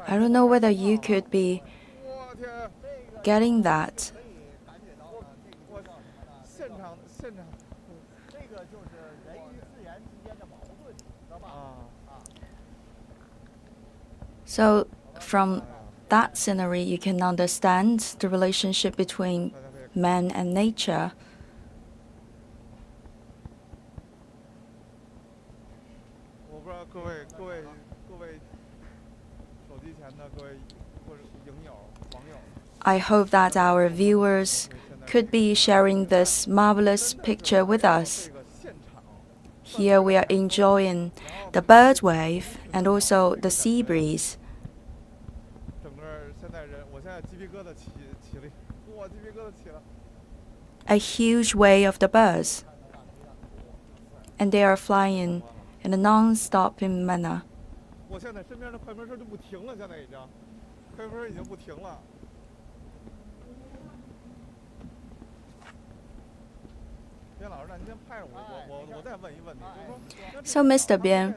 I don't know whether you could be getting that. So from that scenery, you can understand the relationship between man and nature. I hope that our viewers could be sharing this marvelous picture with us. Here we are enjoying the bird wave and also the sea breeze. A huge wave of the birds, and they are flying in a non-stop manner. So, Mr. Bian,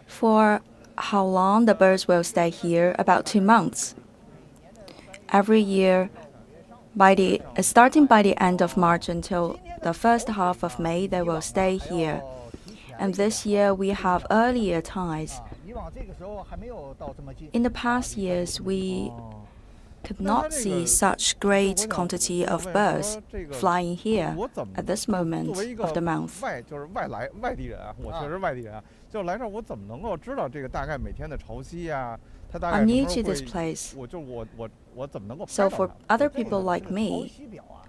for how long the birds will stay here? About 2 months. Every year, starting by the end of March until the first half of May, they will stay here. And this year we have earlier tides. In the past years, we could not see such great quantity of birds flying here at this moment of the month. I'm new to this place. So for other people like me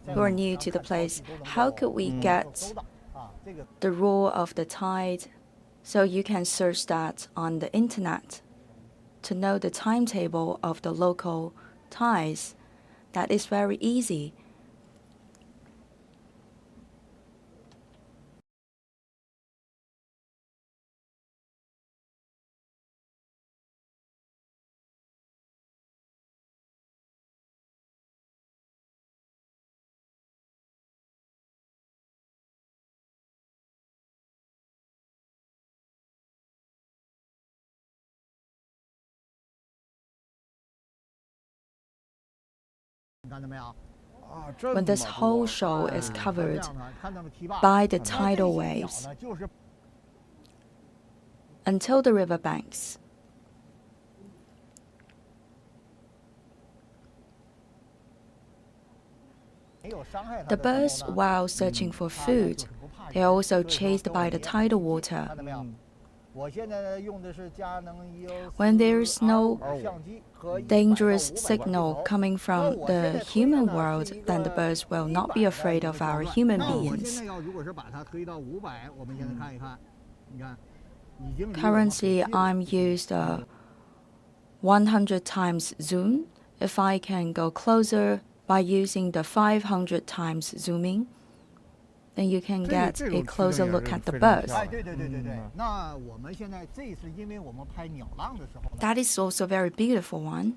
who are new to the place, how could we get the rule of the tide? So you can search that on the internet to know the timetable of the local tides. That is very easy. When this whole show is covered by the tidal waves until the river banks. The birds, while searching for food, they are also chased by the tidal water. When there is no dangerous signal coming from the human world, then the birds will not be afraid of our human beings. Currently, I'm used 100 times zoom. If I can go closer by using the 500 times zooming, then you can get a closer look at the birds. That is also a very beautiful one.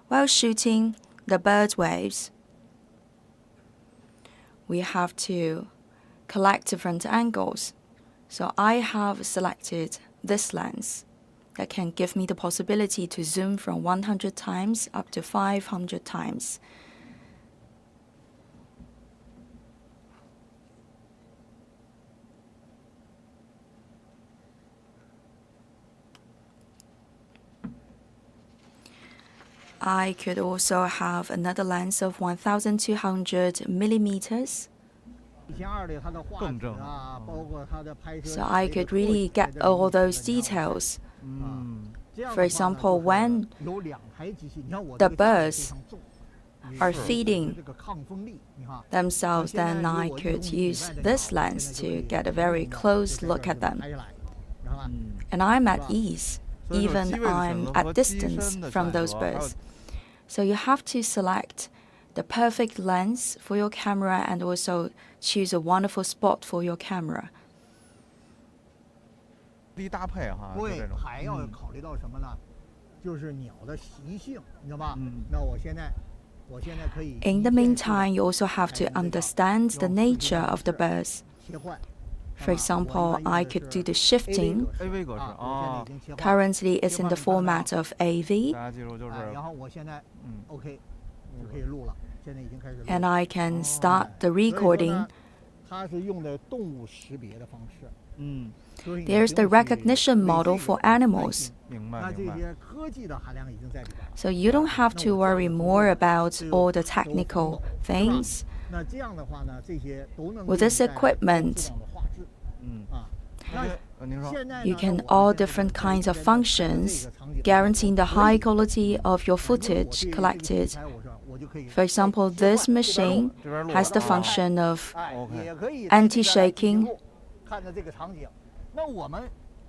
While shooting the bird waves, we have to collect different angles. So I have selected this lens that can give me the possibility to zoom from 100 times up to 500 times. I could also have another lens of 1200 millimeters. So I could really get all those details. For example, when the birds are feeding themselves, then I could use this lens to get a very close look at them. And I'm at ease, even I'm at distance from those birds. So you have to select the perfect lens for your camera and also choose a wonderful spot for your camera. In the meantime, you also have to understand the nature of the birds. For example, I could do the shifting. Currently, it's in the format of AV. And I can start the recording. There's the recognition model for animals. So you don't have to worry more about all the technical things. With this equipment, you can all different kinds of functions, guaranteeing the high quality of your footage collected. For example, this machine has the function of anti-shaking.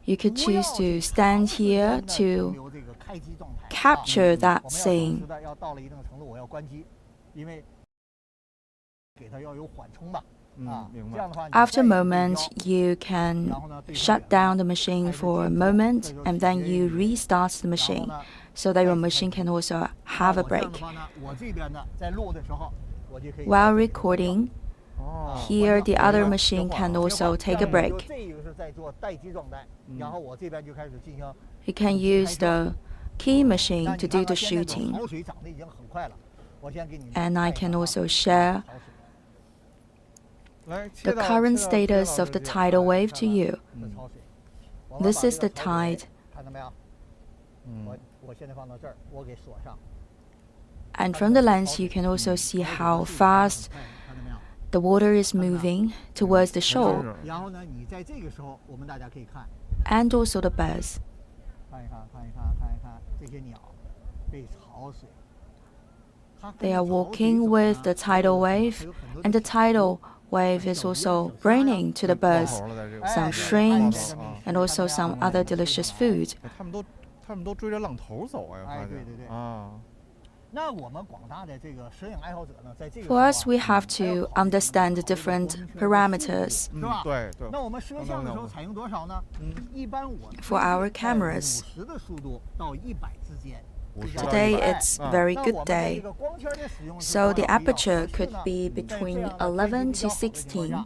You could choose to stand here to capture that scene. After a moment, you can shut down the machine for a moment and then you restart the machine so that your machine can also have a break. While recording, here the other machine can also take a break. You can use the key machine to do the shooting. And I can also share the current status of the tidal wave to you. This is the tide. And from the lens, you can also see how fast the water is moving towards the shore. And also the birds. They are walking with the tidal wave, and the tidal wave is also bringing to the birds some shrimps and also some other delicious food. For us, we have to understand the different parameters. For our cameras, today it's a very good day, so the aperture could be between 11 to 16.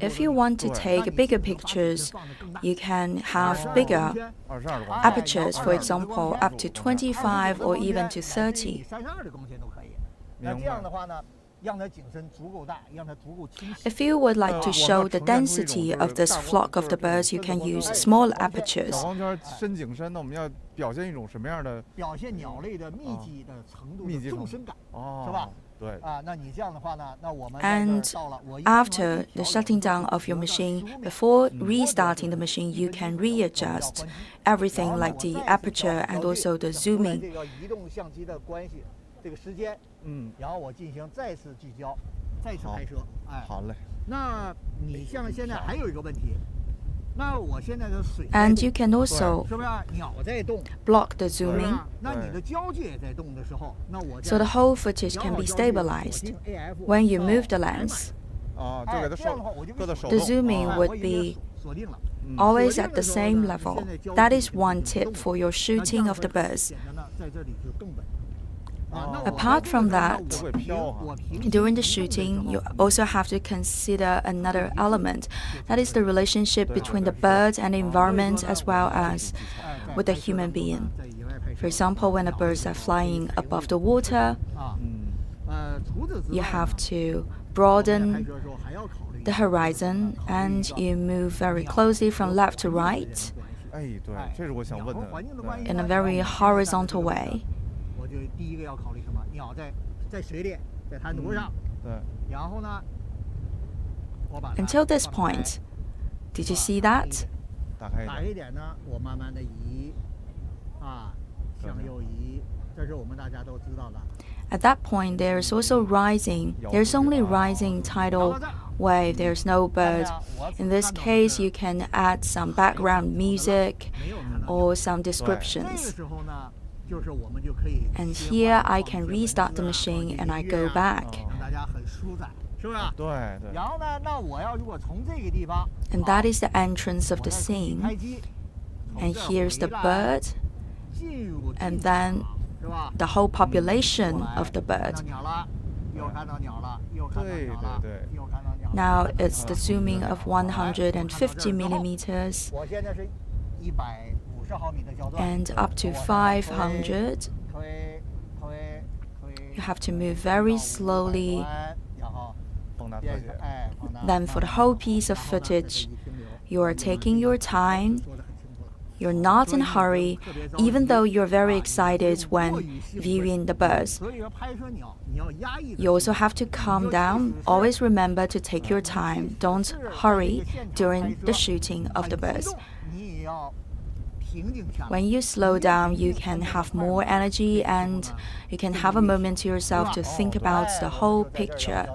If you want to take bigger pictures, you can have bigger apertures, for example, up to 25 or even to 30. If you would like to show the density of this flock of the birds, you can use small apertures. And after the shutting down of your machine, before restarting the machine, you can readjust everything like the aperture and also the zooming. And you can also block the zooming, so the whole footage can be stabilized. When you move the lens, the zooming would be always at the same level. That is one tip for your shooting of the birds. Apart from that, during the shooting, you also have to consider another element. That is the relationship between the bird and the environment as well as with the human being. For example, when the birds are flying above the water, you have to broaden the horizon and you move very closely from left to right in a very horizontal way. Until this point, did you see that? At that point, there is also rising. There's only rising tidal wave. There's no bird. In this case, you can add some background music or some descriptions. And here I can restart the machine and I go back. And that is the entrance of the scene. And here's the bird, and then the whole population of the bird. Now it's the zooming of 150 millimeters and up to 500. You have to move very slowly. Then for the whole piece of footage, you are taking your time. You're not in a hurry, even though you're very excited when viewing the birds. You also have to calm down. Always remember to take your time. Don't hurry during the shooting of the birds. When you slow down, you can have more energy and you can have a moment to yourself to think about the whole picture.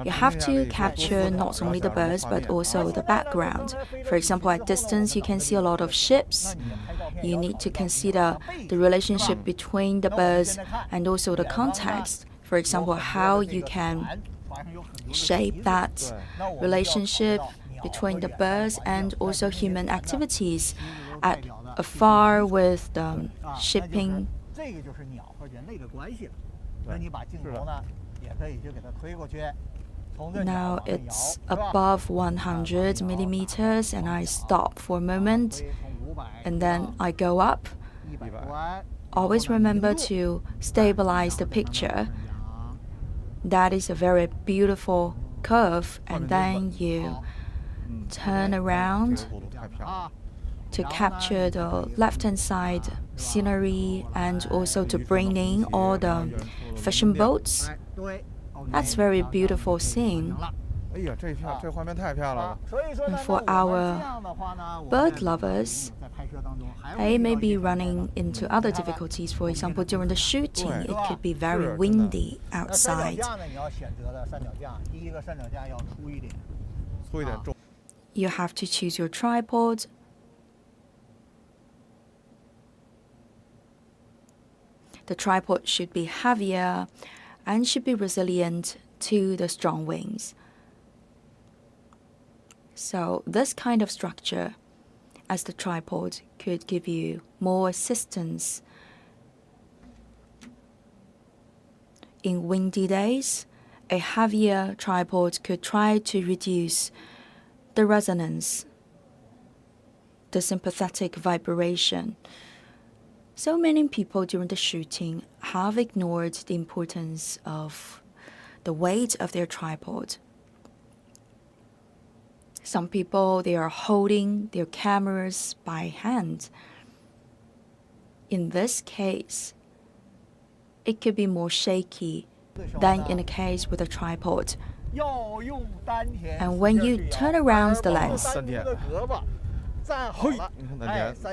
You have to capture not only the birds but also the background. For example, at distance, you can see a lot of ships. You need to consider the relationship between the birds and also the context. For example, how you can shape that relationship between the birds and also human activities at afar with the shipping. Now it's above 100 millimeters and I stop for a moment and then I go up. Always remember to stabilize the picture. That is a very beautiful curve, and then you turn around to capture the left-hand side scenery and also to bring in all the fishing boats. That's a very beautiful scene. And for our bird lovers, they may be running into other difficulties. For example, during the shooting, it could be very windy outside. You have to choose your tripod. The tripod should be heavier and should be resilient to the strong winds. So this kind of structure as the tripod could give you more assistance. In windy days, a heavier tripod could try to reduce the resonance, the sympathetic vibration. So many people during the shooting have ignored the importance of the weight of their tripod. Some people, they are holding their cameras by hand. In this case, it could be more shaky than in a case with a tripod. And when you turn around the lens,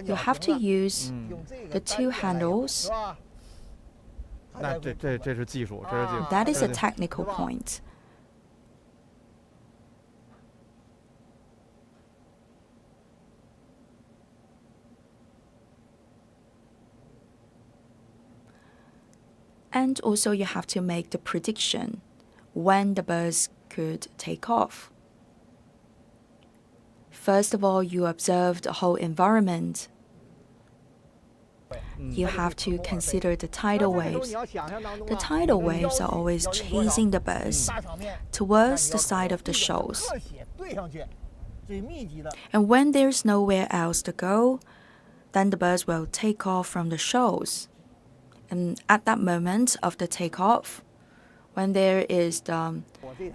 you have to use the two handles. That is a technical point. And also you have to make the prediction when the birds could take off. First of all, you observe the whole environment. You have to consider the tidal waves. The tidal waves are always chasing the birds towards the side of the shoals. And when there's nowhere else to go, then the birds will take off from the shoals. And at that moment of the takeoff, when there is the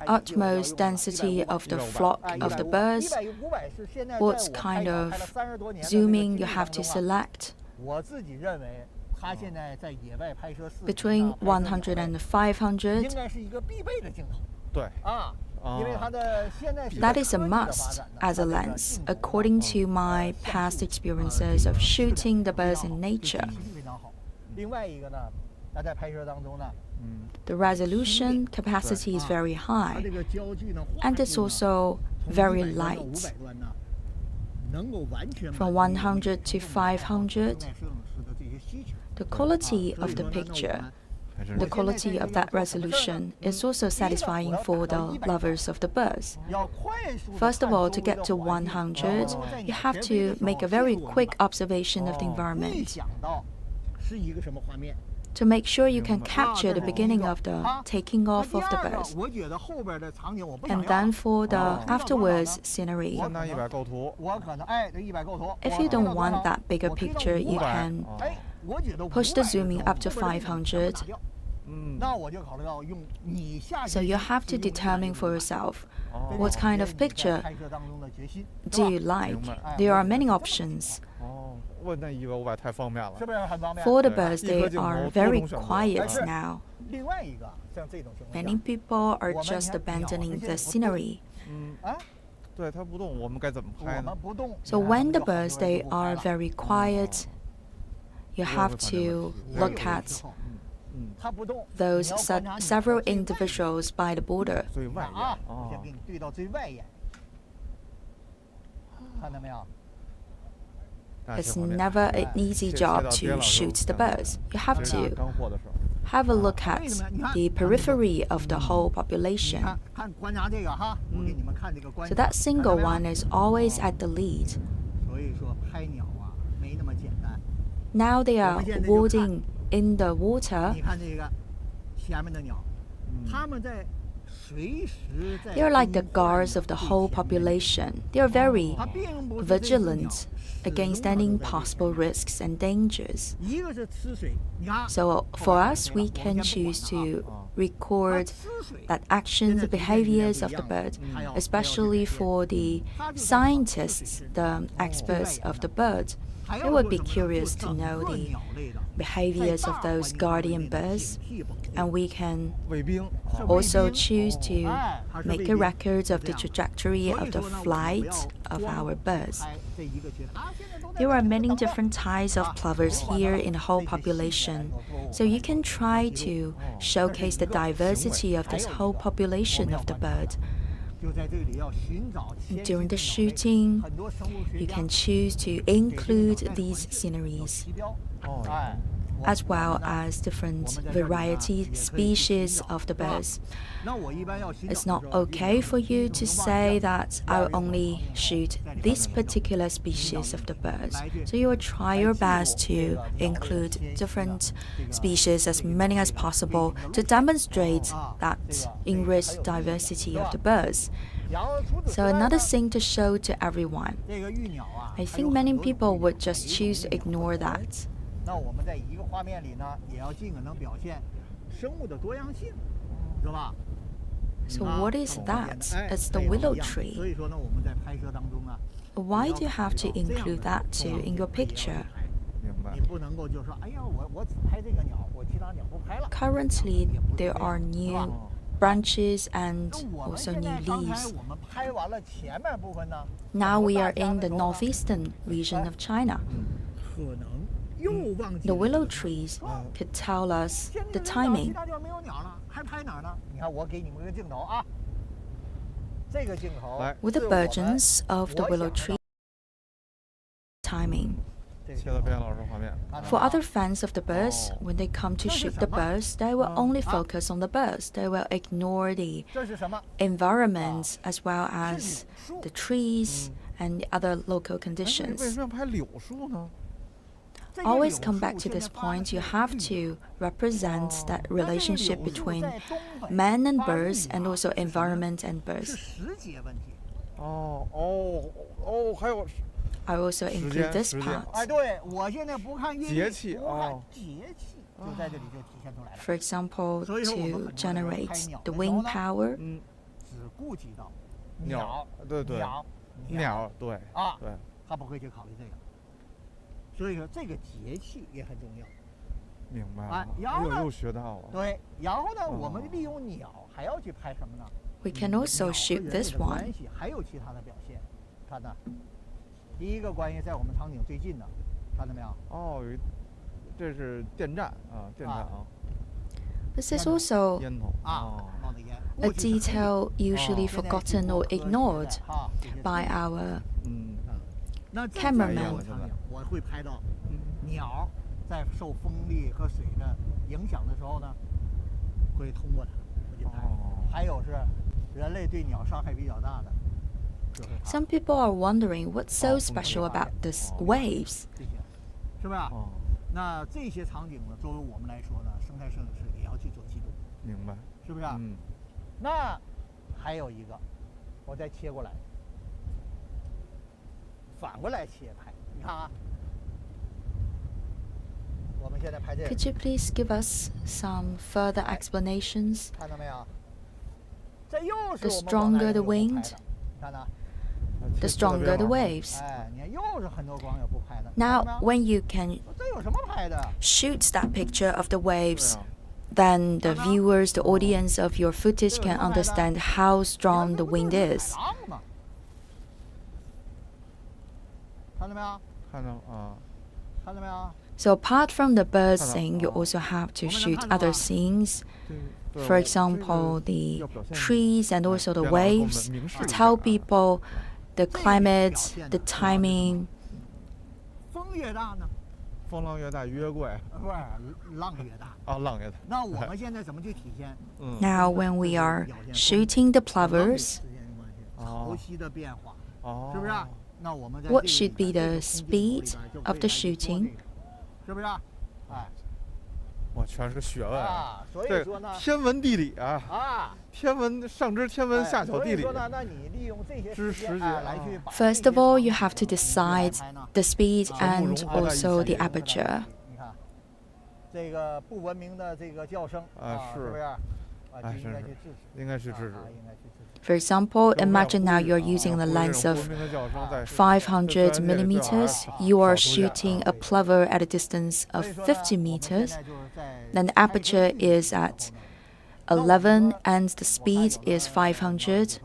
utmost density of the flock of the birds, what kind of zooming you have to select? Between 100 and 500. That is a must as a lens, according to my past experiences of shooting the birds in nature. The resolution capacity is very high, and it's also very light. From 100 to 500, the quality of the picture the quality of that resolution is also satisfying for the lovers of the birds. First of all, to get to 100, you have to make a very quick observation of the environment to make sure you can capture the beginning of the taking off of the birds. And then for the afterwards scenery, if you don't want that bigger picture, you can push the zooming up to 500. So you have to determine for yourself what kind of picture do you like. There are many options. For the birds, they are very quiet now. Many people are just abandoning the scenery. So when the birds, they are very quiet, you have to look at those several individuals by the border. It's never an easy job to shoot the birds. You have to have a look at the periphery of the whole population. So that single one is always at the lead. Now they are wading in the water. They are like the guards of the whole population. They are very vigilant against any possible risks and dangers. So for us, we can choose to record that actions, the behaviors of the bird, especially for the scientists, the experts of the bird. They would be curious to know the behaviors of those guardian birds, and we can also choose to make a record of the trajectory of the flight of our birds. There are many different types of plovers here in the whole population, so you can try to showcase the diversity of this whole population of the bird. During the shooting, you can choose to include these sceneries, as well as different variety species of the birds. It's not okay for you to say that I'll only shoot this particular species of the birds. So you will try your best to include different species, as many as possible, to demonstrate that enriched diversity of the birds. So another thing to show to everyone. I think many people would just choose to ignore that. So what is that? It's the willow tree. Why do you have to include that too in your picture? Currently, there are new branches and also new leaves. Now we are in the northeastern region of China. The willow trees could tell us the timing. With the burgeons of the willow tree, timing. For other fans of the birds, when they come to shoot the birds, they will only focus on the birds. They will ignore the environment as well as the trees and the other local conditions. Always come back to this point. You have to represent that relationship between man and birds and also environment and birds. I also include this part. For example, to generate the wind power. We can also shoot this one. This is also a detail usually forgotten or ignored by our cameraman. 会通过它，不去拍。还有是人类对鸟伤害比较大的。 Some people are wondering what's so special about these waves. 这些，是不是？那这些场景呢，作为我们来说呢，生态摄影师也要去做记录。明白。是不是？那还有一个，我再切过来，反过来切拍，你看啊。我们现在拍这个。 Could you please give us some further explanations? 看到没有？这又是 The stronger the wind, 看到。 the stronger the waves. 哎，你看又是很多网友不拍的。 Now, when you can 这有什么拍的？ shoot that picture of the waves, then the viewers, the audience of your footage can understand how strong the wind is. 看到没有？看到啊。看到没有？ So apart from the birds sing, you also have to shoot other scenes. For example, the trees and also the waves to tell people the climate, the timing. 风越大呢？风浪越大越怪。不是，浪越大。啊，浪越大。那我们现在怎么去体现？ Now, when we are shooting the plovers, 潮汐的变化，是不是？那我们 what should be the speed of the shooting? 是不是？哎，哇，全是学问啊！所以说呢，天文地理啊，天文上知天文下晓地理。所以说呢，那你利用这些知识节来去。First of all, you have to decide the speed and also the aperture. 你看，这个不文明的这个叫声啊，是不是？啊，应该去制止。应该去制止。 For example, imagine now you're using the lens of 500 millimeters. You are shooting a plover at a distance of 50 meters. Then the aperture is at 11 and the speed is 500.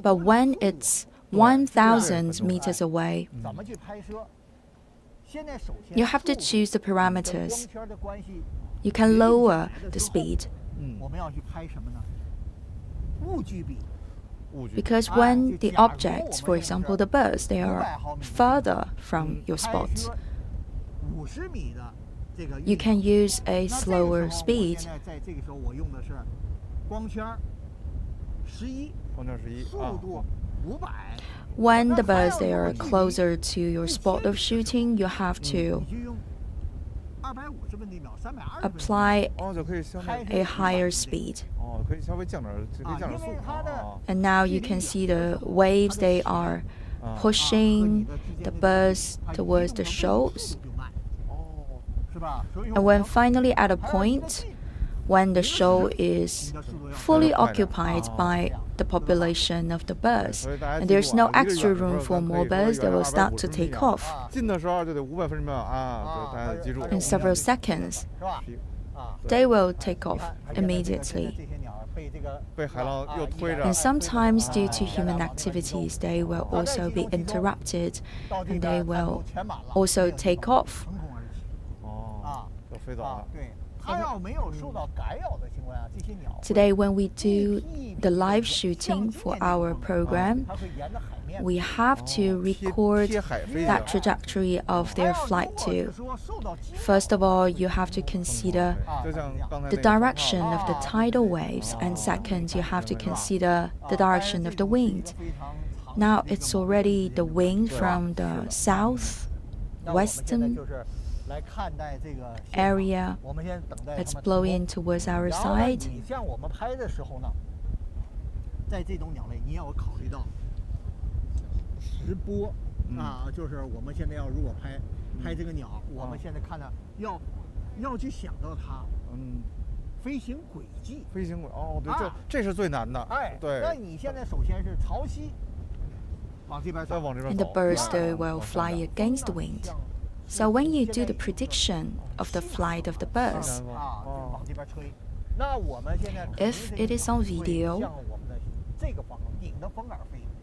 But when it's 1,000 meters away, you have to choose the parameters. You can lower the speed. Because when the objects, for example the birds, they are further from your spot, you can use a slower speed. When the birds they are closer to your spot of shooting, you have to apply a higher speed. And now you can see the waves, they are pushing the birds towards the shoals. And when finally at a point, when the shoal is fully occupied by the population of the birds, and there's no extra room for more birds, they will start to take off. In several seconds, they will take off immediately. And sometimes, due to human activities, they will also be interrupted and they will also take off. Today, when we do the live shooting for our program, we have to record that trajectory of their flight too. First of all, you have to consider the direction of the tidal waves, and second, you have to consider the direction of the wind. Now it's already the wind from the southwestern area. It's blowing towards our side. And the birds they will fly against the wind. So when you do the prediction of the flight of the birds, if it is on video,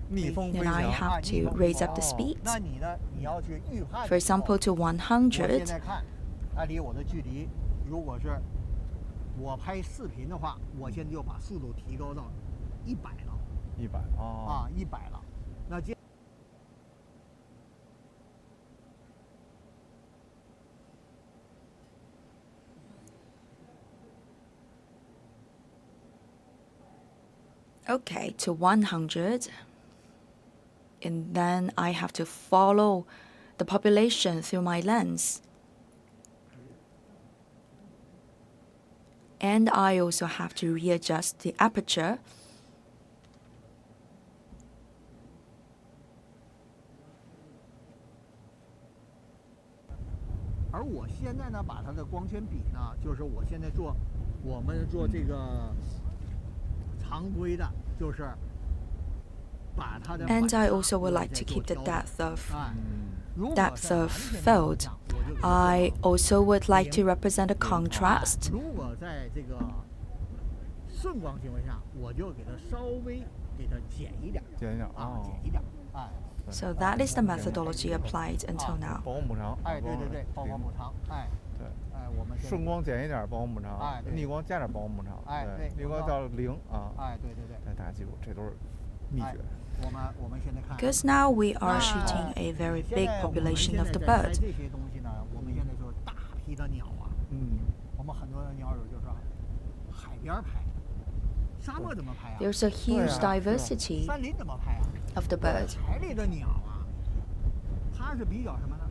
then I have to raise up the speed. For example, to 100. Okay, to 100. And then I have to follow the population through my lens. And I also have to readjust the aperture.而我现在呢，把它的光圈比呢，就是我现在我们做这个常规的，就是把它的。And I also would like to keep the depth of field. I also would like to represent a contrast. 如果在这个顺光情况下，我就给它稍微给它减一点，减一点，哎。So that is the methodology applied until now. 保温补偿。哎，对，保温补偿，哎。对，哎，我们顺光减一点保温补偿，逆光加点保温补偿，对，逆光到0啊。哎，对。大家记住，这都是秘诀。我们现在看。Because now we are shooting a very big population of the bird. 这些东西呢，我们现在说大批的鸟啊，我们很多的鸟友就是海边拍，沙漠怎么拍啊？ There's a huge diversity 山林怎么拍啊？ of the bird. 海里的鸟啊，它是比较什么呢？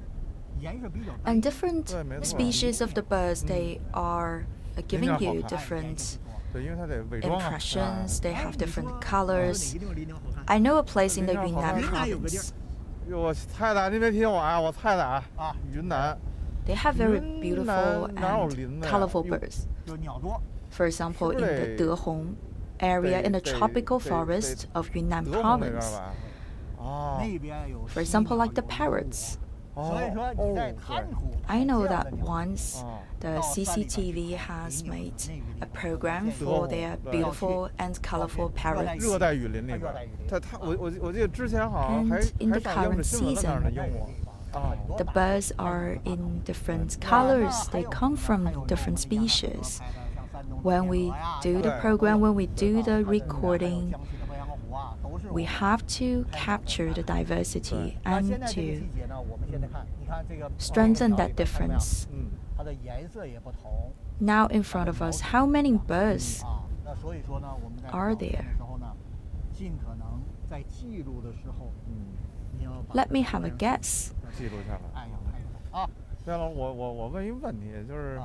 颜色比较。And different species of the birds, they are giving you different impressions. They have different colors. I know a place in the Yunnan Province. 我猜的，你别提我啊，我猜的啊。云南。They have very beautiful and colorful birds. For example, in the Dehong area in the tropical forest of Yunnan Province. For example, like the parrots. I know that once the CCTV has made a program for their beautiful and colorful parrots. 热带雨林里边，我记得之前好像还 in the current season, the birds are in different colors. They come from different species. When we do the program, when we do the recording, we have to capture the diversity and to strengthen that difference. Now in front of us, how many birds are there? Let me have a guess. 对了，我问一个问题，就是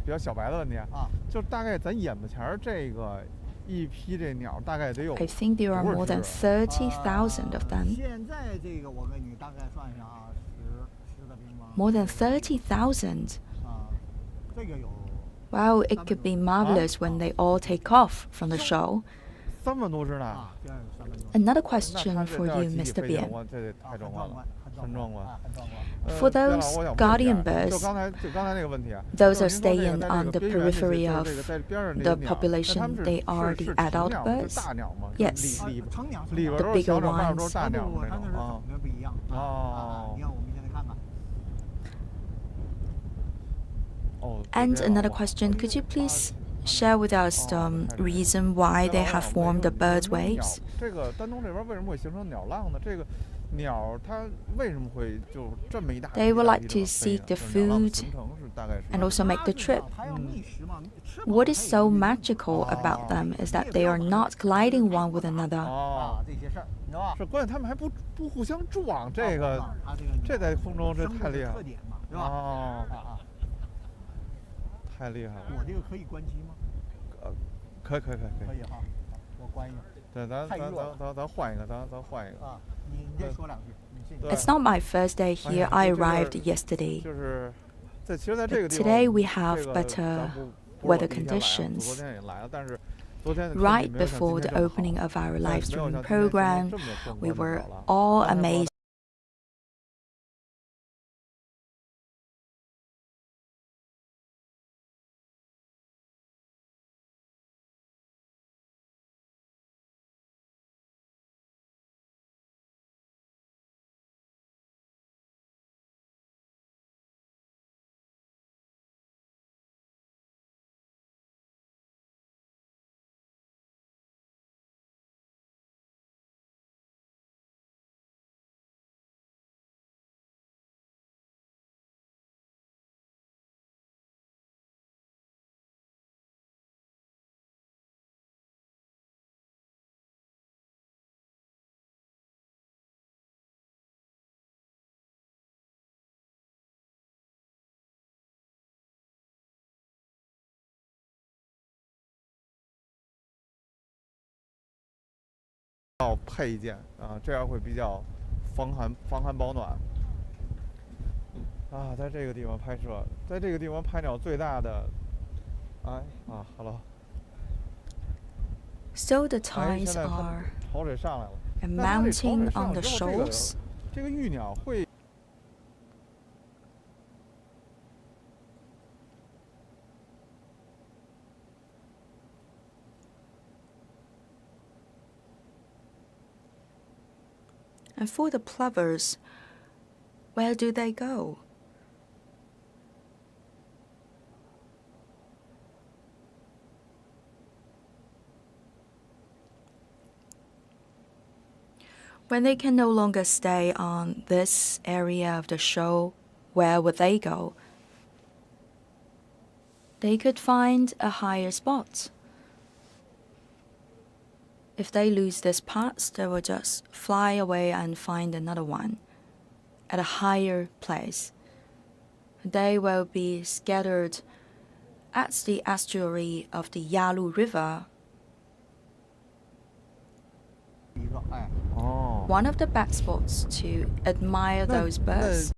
比较小白的问题啊，就大概咱眼巴前这个一批这鸟大概得有。I think there are more than 30,000 of them. 现在这个我给你大概算一下啊，10个平方。More than 30,000. 这个有。Wow, it could be marvelous when they all take off from the show. 3万多只呢。Another question for you, Mr. Bian. 这太壮观了，很壮观。For those guardian birds, those are staying on the periphery of the population, they are the adult birds? Yes, the bigger ones. And another question, could you please share with us the reason why they have formed the bird waves? They would like to seek the food and also make the trip. What is so magical about them is that they are not gliding one with another. 是关键，他们还不互相撞，这在空中这太厉害了哦，太厉害了。我这个可以关机吗？可以哈，我关一下。对，咱换一个，咱换一个。啊，你再说两句。It's not my first day here. I arrived yesterday. 就是其实在这个地方 Today we have better weather conditions. Right before the opening of our live streaming program, we were all amazed 要配一件啊，这样会比较防寒保暖。啊，在这个地方拍摄，在这个地方拍鸟最大的，好了。So the tides are mounting on the shoals. 这个玉鸟会。And for the plovers, where do they go? When they can no longer stay on this area of the shoal, where would they go? They could find a higher spot. If they lose this part, they will just fly away and find another one at a higher place. They will be scattered at the estuary of the Yalu River. One of the best spots to admire those birds.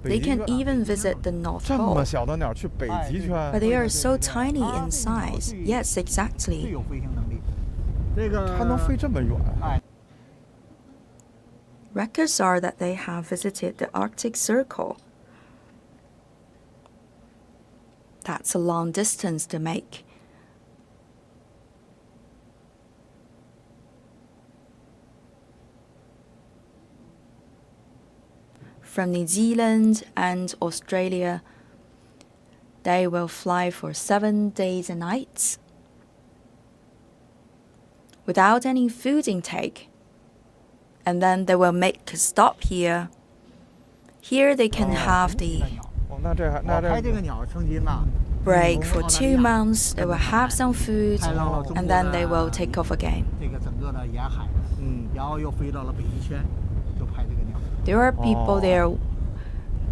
They can even visit the North 这么 Pole. 小的鸟去北极圈 But they are so tiny in size. Yes, exactly. 它能飞这么远 Records are that they have visited the Arctic Circle. That's a long distance to make. From New Zealand and Australia, they will fly for 7 days and nights without any food intake. And then they will make a stop here. Here they can have the break for 2 months. They will have some food and then they will take off again. There are people there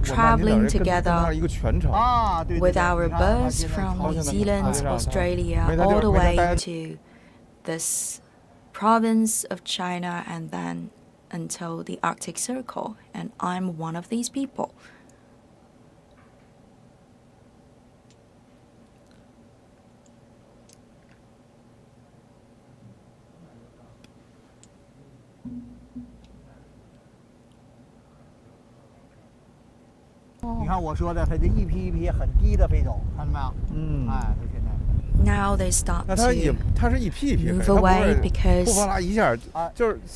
traveling together with our birds from New Zealand, Australia, all the way to this province of China and then until the Arctic Circle, and I'm one of these people. Now they start to move away because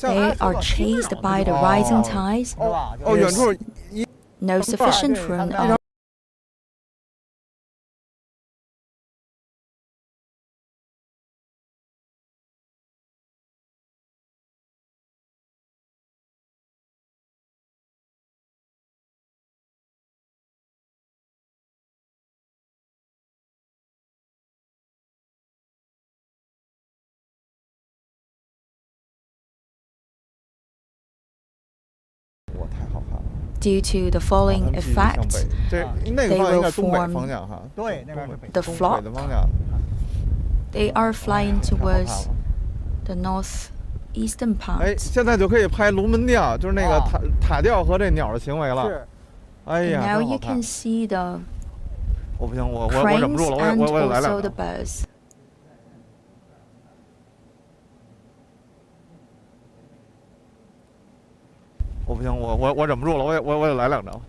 they are chased by the rising tides. There's no sufficient room on due to the falling effect, they will form the flock. They are flying towards the northeastern part. 现在就可以拍龙门调，就是那个塔调和这鸟的行为了。哎呀， Now you can see the 我不行，我忍不 cranes 住了，我 and 也来两 also the 个。 birds. 我不行，我忍不住了，我也来两张。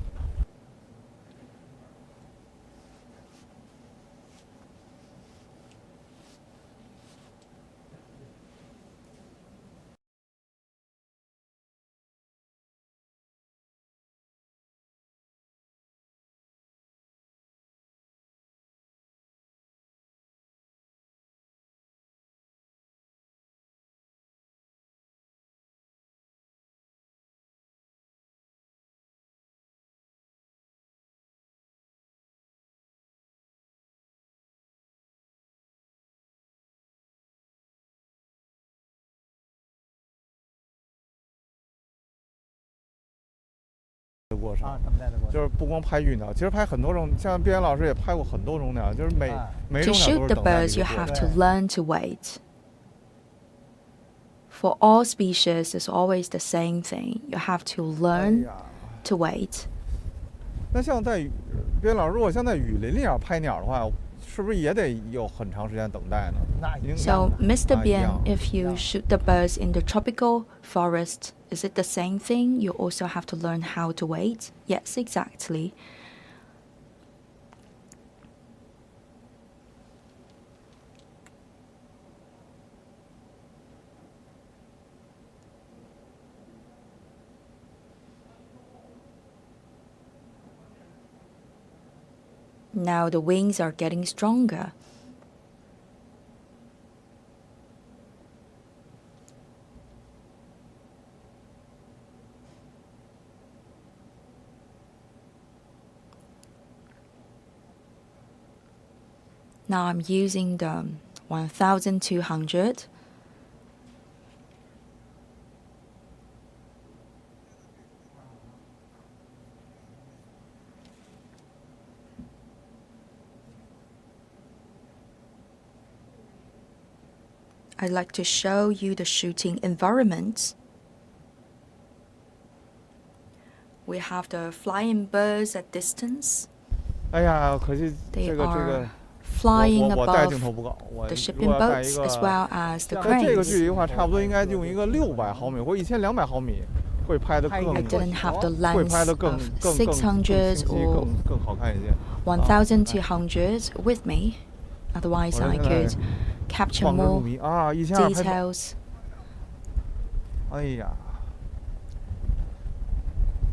过程就是不光拍育鸟，其实拍很多种，像边老师也拍过很多种鸟，就是每种 To 鸟 shoot 都是 the 等待的 birds, 一 you 个过 have 程。to learn to wait. For all species, it's always the same thing. You have to learn to wait. 那像在边老师，如果像在雨林里拍鸟的话，是不是也得有很长时间等待呢？ So, Mr. Bian, if you shoot the birds in the tropical forest, is it the same thing? You also have to learn how to wait? Yes, exactly. Now the wings are getting stronger. Now I'm using the 1200. I'd like to show you the shooting environment. We have the flying birds at distance. 哎呀，可惜 They 这个 are flying 我带 above 镜头不够，我 the 如 shipping 果要带 boats 一个 as well as the 在这个 cranes. 距离的话，差不多应该用一个600毫米或1200毫米，会拍得更 I didn't have the 会拍 lens 得更 of 清晰 600 or 更好看一些。 1200 with me. Otherwise, I could capture 放个入 more 迷啊，1200拍。 details. 哎呀，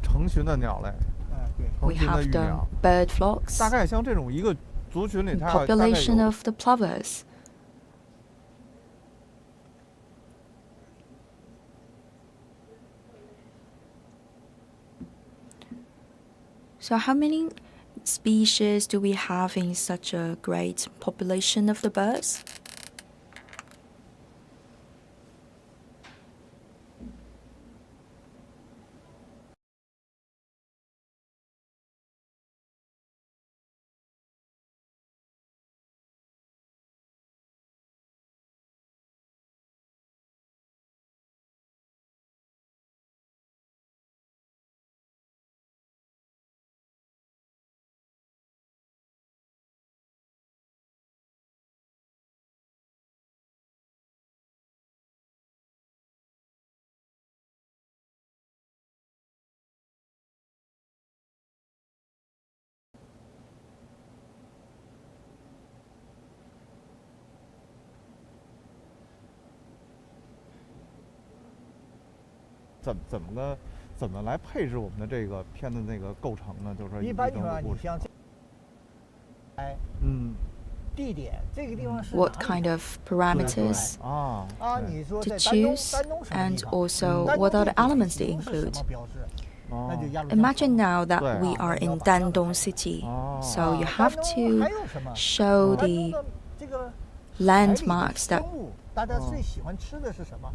成群的鸟类， We 成群的 have 育 the 鸟， bird flocks, 大概像这种一个族群里，它大概 population 有 of the plovers. So how many species do we have in such a great population of the birds?怎么来配置我们的这个片的那个构成呢？就是说一般情况下，你像这，地点这个地方是 What kind of parameters 你说 to 在 choose, 丹东什么 and 地方 also what are the elements to 是 include? 什么标志？那就鸭绿江 Imagine 桥 now that we are in Dandong City, so you have 丹东 to 还有什么？ show 丹东 the 的这个 landmarks 海里的 that 生物大家最喜欢吃的是什么？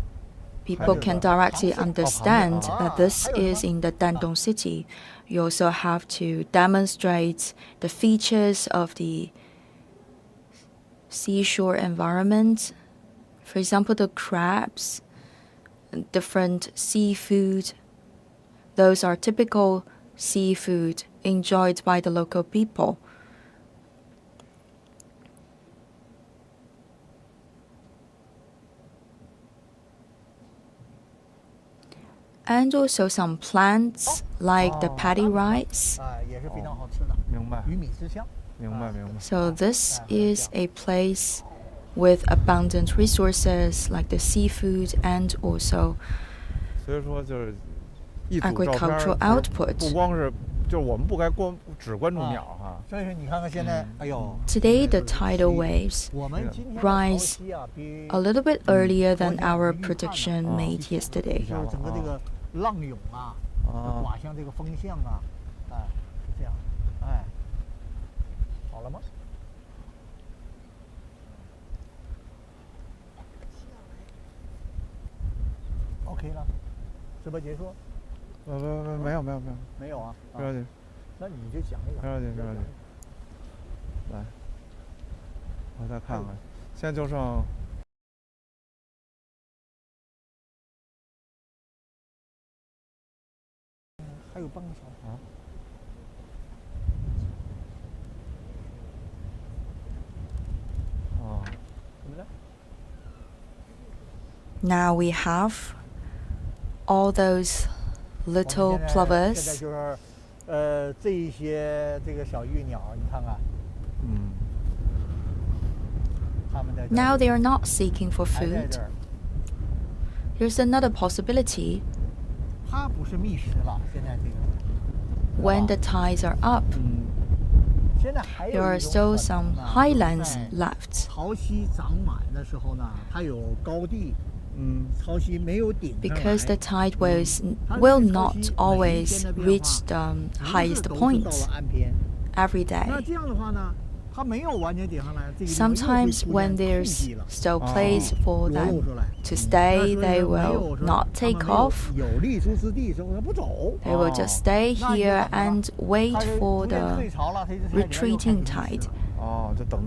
people can directly understand that this is in the Dandong City. You also have to demonstrate the features of the seashore environment. For example, the crabs, different seafood. Those are typical seafood enjoyed by the local people. And also some plants like the paddy rice. 也是非常好吃的。明白。鱼米之乡。明白。 So this is a place with abundant resources like the seafood and also 所以说就是一组照 agricultural 片 output. 不光是就是我们不该只关注鸟哈。所以说你看看现在，哎呦。 Today the tidal waves 我们今天的潮 rise 汐啊，比 a little bit earlier than our prediction made yesterday. 就是整个这个浪涌啊，刮向这个风向啊，是这样，好了吗 ？OK 了，直播结束。没有啊，不着急。那你就讲一讲。不着急。来，我再看看，现在就剩。还有半个小时啊。哦。怎么了？ Now we have all those little 现在 plovers. 就是，这一些这个小玉鸟，你看看。它们在。Now they are not seeking for food. Here's another possibility. 它不是觅食了，现在这个。When the tides are up, there are still some highlands left. 潮汐涨满的时候呢，它有高地。 潮汐没有顶上来。 Because the tide waves will not always reach the highest points every day. 那这样的话呢，它没有完全顶上来，这个 Sometimes when there's still place for them to stay, they will not take off. 有立足之地时候，它不走。 They will just stay here and wait for the retreating tide. 哦，就等。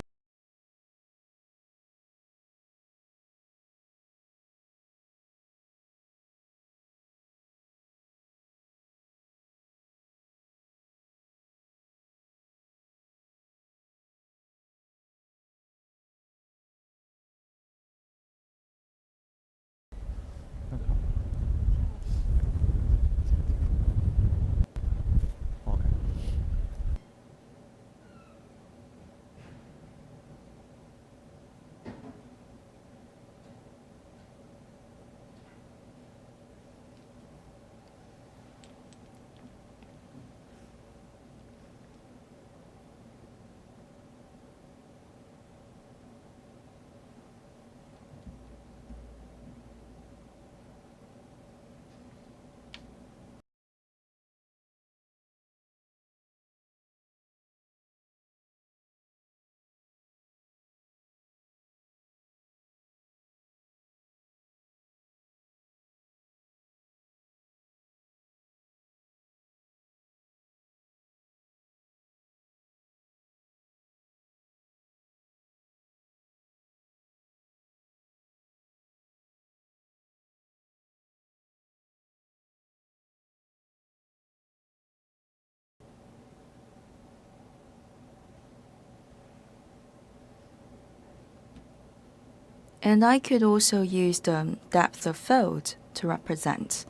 And I could also use the depth of field to represent.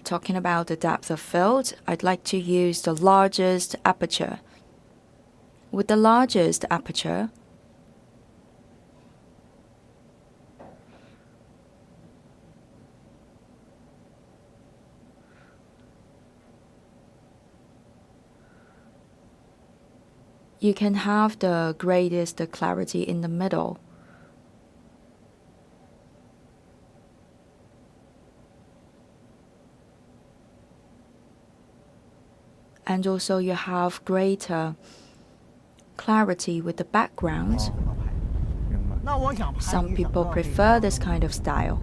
Talking about the depth of field, I'd like to use the largest aperture. With the largest aperture, you can have the greatest clarity in the middle. And also you have greater clarity with the background. Some people prefer this kind of style.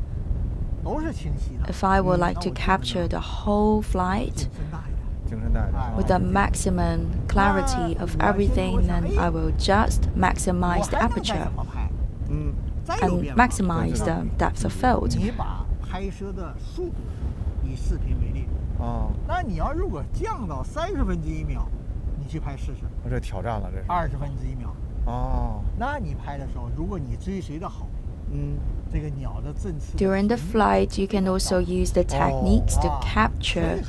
If I would like to capture the whole flight with the maximum clarity of everything, then I will just maximize the aperture and maximize the depth of field. 那你要如果降到1/30秒，你去拍试试。我这挑战了，这是。1/20秒。哦。那你拍的时候，如果你追随的好，这个鸟的振翅。During the flight, you can also use the techniques to capture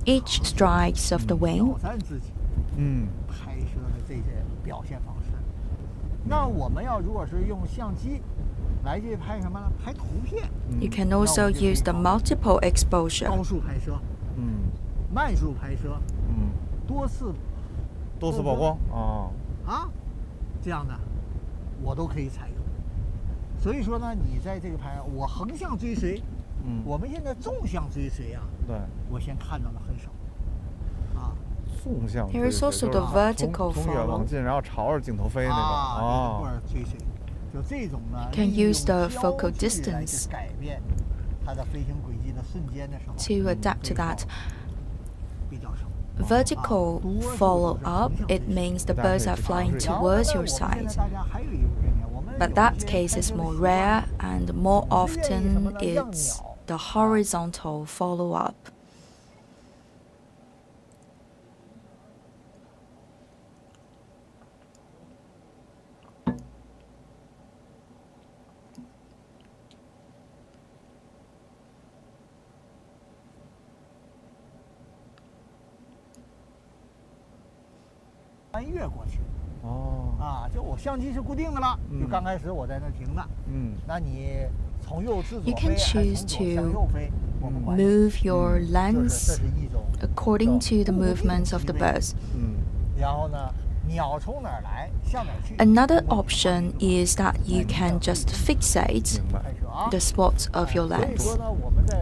each strikes of the wing. 挑战自己。拍摄的这些表现方式。那我们要如果是用相机。 来这拍什么呢？拍图片。You can also use the multiple exposure. 高速拍摄，慢速拍摄，多次曝光这样的我都可以采用。所以说呢，你在这个拍，我横向追随，我们现在纵向追随啊，对，我先看到的很少，纵向 There is also the vertical 从远往 follow. 近，然后朝着镜头飞那种。哦。就这种呢， Can use the 利用 focal 焦距来去 distance 改变它的飞行轨迹的瞬间的时候， to adapt to that. 比较少。 Vertical follow up, it means the birds are flying towards your side. But that case is more rare, and more often it's the horizontal follow up. You can choose to move your lens according to the movements of the birds. Another option is that you can just fixate the spots of your lens,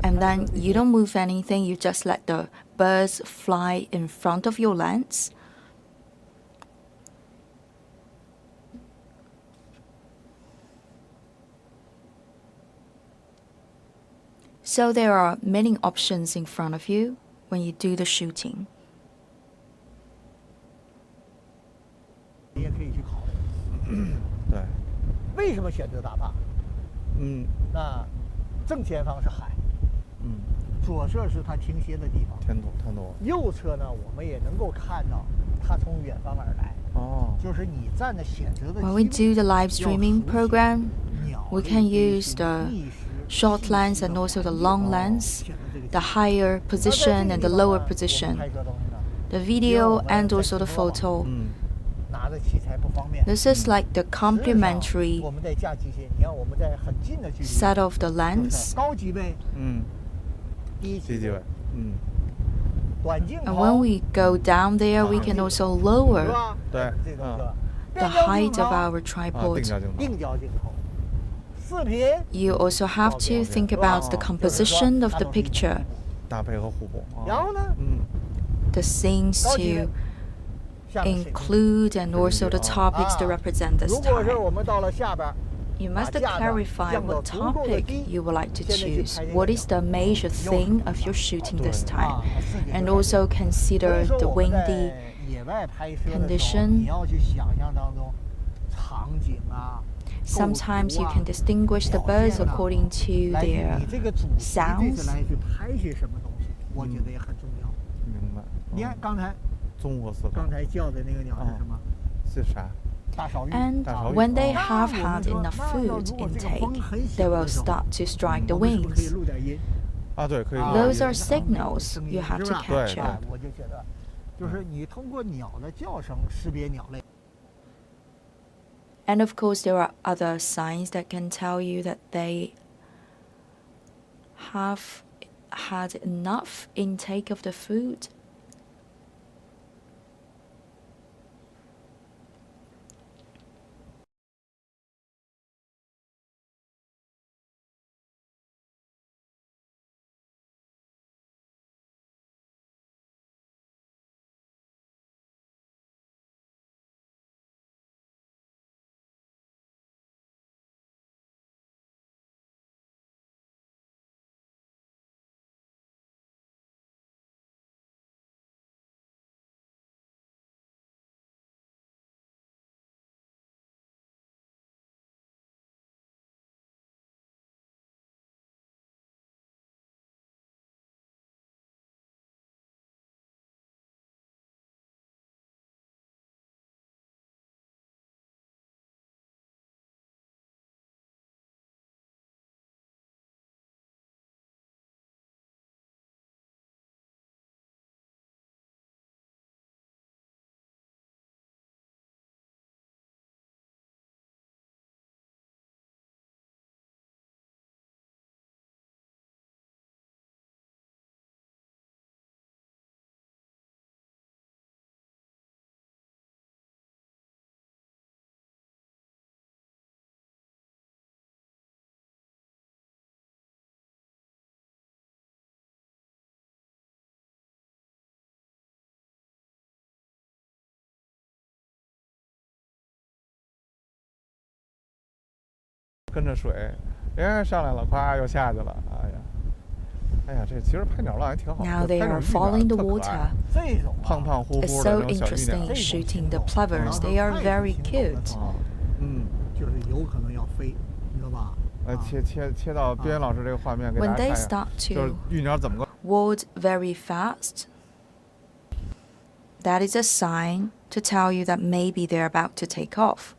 and then you don't move anything, you just let the birds fly in front of your lens. So there are many options in front of you when you do the shooting. 你也可以去考虑。对。为什么选择大坝？那正前方是海，左侧是它倾斜的地方，天多。右侧呢，我们也能够看到它从远方而来。就是你站的选择的。 When we do the live streaming program, we can use the short lens and also the long lens, the higher position and the lower position, the video and also the photo. This is like the complementary set of the lens. And when we go down there, we can also lower the height of our tripod. You also have to think about the composition of the picture, the scenes to include, and also the topics to represent this time. You must clarify what topic you would like to choose. What is the major thing of your shooting this time? And also consider the windy condition. Sometimes you can distinguish the birds according to their sounds. 刚才叫的那个鸟是什么？是啥？ And when they have had enough food intake, they will start to strike the wings. Those are signals you have to capture. And of course, there are other signs that can tell you that they have had enough intake of the food. 跟着水，上来了，咵又下去了，哎呀，这其实拍鸟浪还挺好。 Now they are following the water. 胖胖乎 It's 乎的 so 那种小玉 interesting 鸟。 shooting the plovers. They are very cute. 就是有可能要飞，你知道吧？切到边缘老师这个画面，给大 When 家 they 看一下， start 就是 to 玉鸟怎么个 walk very fast, that is a sign to tell you that maybe they're about to take off.